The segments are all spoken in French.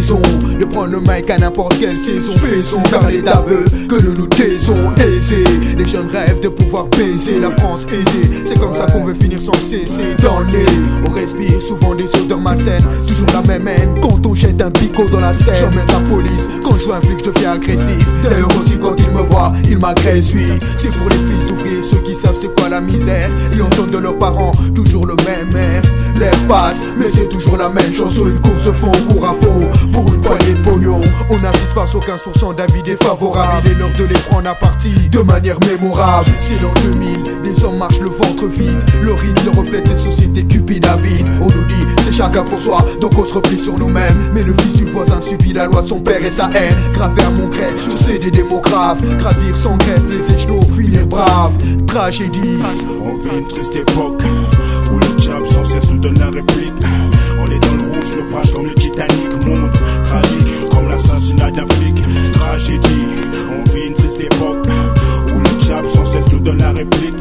raison de prendre le mic à n'importe quelle saison. Faisons car l'État veut que nous nous taisons. Aisés, les jeunes rêvent de pouvoir baiser la France aisée. C'est comme ça qu'on veut finir sans cesser. Dans le nez, on respire souvent des odeurs malsaines. Toujours la même haine quand on jette un picot dans la Seine. J'emmène la police, quand je vois un flic je deviens agressif. D'ailleurs aussi quand il me voit, il m'agresse, oui. C'est pour les fils d'ouvriers, ceux qui savent c'est quoi la misère. Ils entendent de leurs parents toujours le même air. L'air passe, mais c'est toujours la même chanson. Une course de fond, on court à fond pour une poignée de pognon. On arrive face aux 15% d'avis défavorables. Il est l'heure de les prendre à partie de manière mémorable. C'est l'an 2000, les hommes marchent le ventre vide. Le rythme reflète les sociétés cupides à vide. On nous dit c'est chacun pour soi, donc on se replie sur nous-mêmes. Mais le fils du voisin subit la loi de son père et sa haine. Gravé à mon grec, sur CD démographes. Gravir sans greffe, les échelons, finir brave. Tragédie. On vit une triste époque où le diable sans cesse nous donne la réplique. On est dans le rouge, naufrage comme le Titanic. Monde tragique comme l'assassinat d'un flic. Tragédie. On vit une triste époque où le diable sans cesse nous donne la réplique.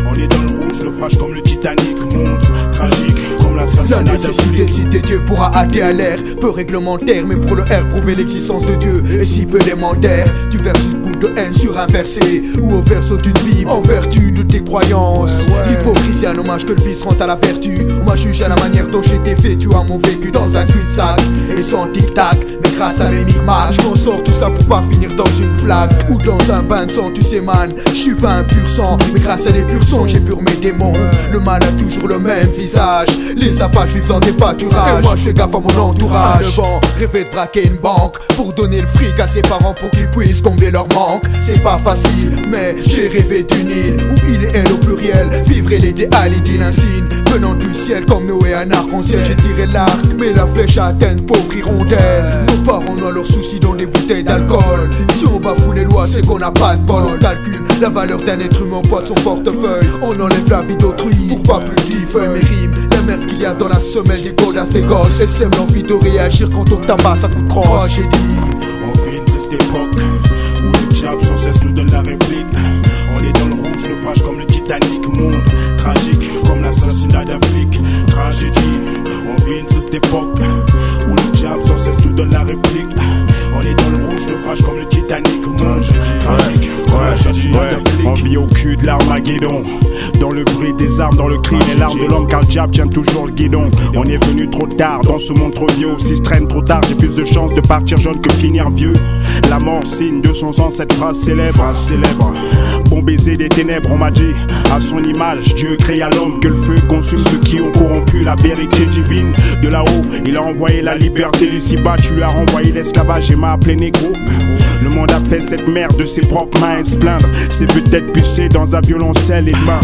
On est dans le rouge, naufrage comme le Titanic. Monde tragique comme l'assassinat d'un flic. La nécessité de citer Dieu pourra hâter à l'air. Peu réglementaire, mais pour le R prouver l'existence de Dieu. Et si peu élémentaire, tu verses une goutte de haine sur un verset ou au verso d'une Bible en vertu de tes croyances. L'hypocrisie est un hommage que le vice rend à la vertu. On m'a jugé à la manière dont j'étais fait. Tu as mon vécu dans un cul-de-sac et sans tic-tac. Mais grâce à mes micmacs, je m'en sors tout ça pour pas finir dans une flaque ou dans un bain de sang. Tu sais man, je suis pas un pur sang, mais grâce à les purs sons j'ai pur mes démons. Le mal a toujours le même visage. Les apaches vivent dans des pâturages. Et moi je fais gaffe à mon entourage. À 9 ans, rêver de braquer une banque pour donner le fric à ses parents pour qu'ils puissent combler leur manque. C'est pas facile, mais j'ai rêvé d'une île où il et elle au pluriel vivraient l'idéal idylle insigne. Venant du ciel comme Noé un arc-en-ciel. J'ai tiré l'arc, mais la flèche a atteint une pauvre hirondelle. Nos parents noient leurs soucis dans des bouteilles d'alcool. Si on bafoue les lois, c'est qu'on n'a pas de bol. On calcule la valeur d'un être humain au poids de son portefeuille. On enlève la vie d'autrui pour pas plus qu'il feuille mes rimes. La merde qu'il y a dans la semelle des godasses des gosses. Et sème l'envie de réagir quand on tabasse à coup de croche. J'ai dit on vit une triste époque où le diable sans cesse nous donne la réplique. On est dans le rouge, naufrage comme le Titanic. Monde tragique comme l'assassinat d'un flic. Tragédie. On vit une triste époque où le diable sans cesse nous donne la réplique. On est dans le rouge, naufrage comme le Titanic. Monde tragique comme l'assassinat d'un flic. On vit au cul de l'Armageddon, dans le bruit des armes, dans le cri des larmes de l'homme, car le diable tient toujours le guidon. On est venu trop tard dans ce monde trop vieux. Si je traîne trop tard, j'ai plus de chances de partir jeune que finir vieux. La mort signe de son sang cette phrase célèbre. Bon baiser des ténèbres, on m'a dit à son image Dieu créa l'homme, que le feu consume ceux qui ont corrompu la vérité divine. De là-haut, il a envoyé la liberté d'ici-bas. Tu as renvoyé l'esclavage et m'a appelé négro. Le monde a fait cette merde de ses propres mains et se plaindre. C'est peut-être pucé dans un violoncelle et demain.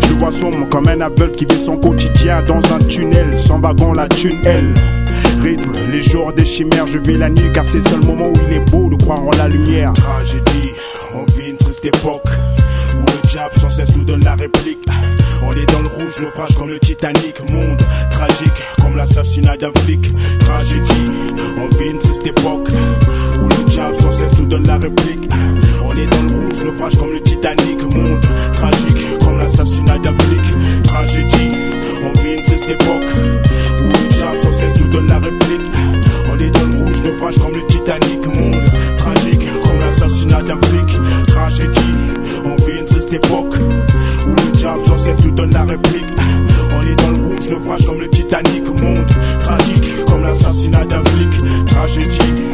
Je le vois sombre comme un aveugle qui vit son quotidien dans un tunnel, sans wagon la thune elle. Rythme, les jours des chimères, je vis la nuit car c'est le seul moment où il est beau de croire en la lumière. Tragédie, on vit une triste époque où le diable sans cesse nous donne la réplique. On est dans le rouge, naufrage comme le Titanic. Monde tragique comme l'assassinat d'un flic. Tragédie, on vit une triste époque où le diable sans cesse nous donne la réplique. On est dans le rouge, naufrage comme le Titanic. Monde tragique comme l'assassinat d'un flic. Tragédie, on vit une triste époque où le diable sans cesse nous donne la réplique. On est dans le rouge, naufrage comme le Titanic. Monde tragique comme l'assassinat d'un flic. Tragédie, on vit une triste époque où le diable sans cesse nous donne la réplique. On est dans le rouge, naufrage comme le Titanic. Monde tragique comme l'assassinat d'un flic. Tragédie.